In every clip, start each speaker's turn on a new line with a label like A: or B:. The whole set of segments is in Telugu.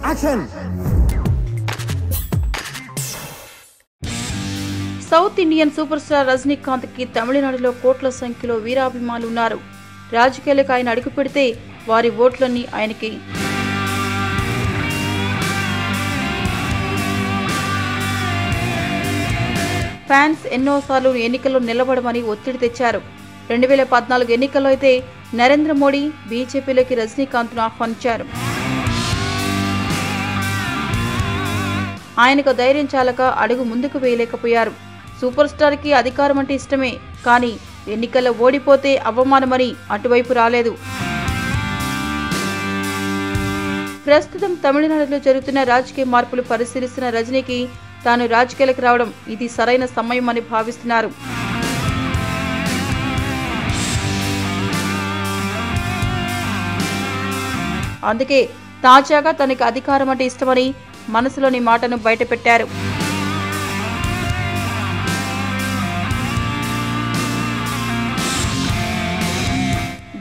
A: Action.
B: South Indian super star Rajinikanth కి తమిళనాడులో కోట్ల సంఖ్యలో వీరాభిమానులు ఉన్నారు. రాజకీయాలకు ఆయన అడుగు పెడితే వారి ఓట్లన్నీ ఆయనకి. ఫ్యాన్స్ ఎన్నోసార్లు ఎన్నికల్లో నిలబడమని ఒత్తిడి తెచ్చారు. 2014 ఎన్నికల్లో అయితే నరేంద్ర మోడీ బీజేపీలోకి రజనీకాంత్ను ఆహ్వానించారు. ఆయనకు ధైర్యం చాలక అడుగు ముందుకు వేయలేకపోయారు. సూపర్ స్టార్ కి అధికారం అంటే ఇష్టమే, కానీ ఎన్నికల్లో ఓడిపోతే అవమానమని అటువైపు రాలేదు. ప్రస్తుతం తమిళనాడులో జరుగుతున్న రాజకీయ మార్పులు పరిశీలిస్తున్న రజనీకి తాను రాజకీయాలకు రావడం ఇది సరైన సమయం అని భావిస్తున్నారు. అందుకే తాజాగా తనకి అధికారం అంటే ఇష్టమని మనసులోని మాటను బయటపెట్టారు.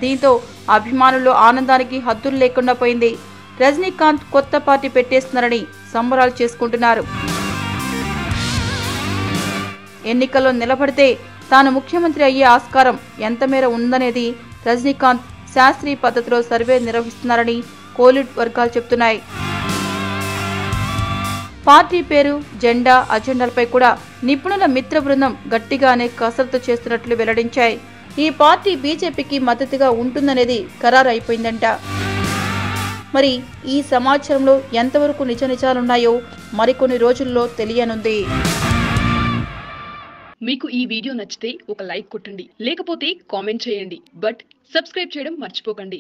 B: దీంతో అభిమానుల్లో ఆనందానికి హద్దులు లేకుండా పోయింది. రజనీకాంత్ కొత్త పార్టీ పెట్టేస్తున్నారని సంబరాలు చేసుకుంటున్నారు. ఎన్నికల్లో నిలబడితే తాను ముఖ్యమంత్రి అయ్యే ఆస్కారం ఎంత మేర ఉందనేది రజనీకాంత్ శాస్త్రీయ పద్ధతిలో సర్వే నిర్వహిస్తున్నారని కోలిడ్ వర్గాలు చెబుతున్నాయి. పార్టీ పేరు, జెండా, అజెండాలపై కూడా నిపుణుల మిత్ర బృందం గట్టిగానే కసరత్తు చేస్తున్నట్లు వెల్లడించాయి. ఈ పార్టీ బీజేపీకి మద్దతుగా ఉంటుందనేది ఖరారు అయిపోయిందంట. మరి ఈ సమాచారంలో ఎంతవరకు నిజ నిజాలున్నాయో మరికొన్ని రోజుల్లో తెలియనుంది.
C: మీకు ఈ వీడియో నచ్చితే ఒక లైక్ కొట్టండి, లేకపోతే కామెంట్ చేయండి. బట్ సబ్స్క్రైబ్ చేయడం మర్చిపోకండి.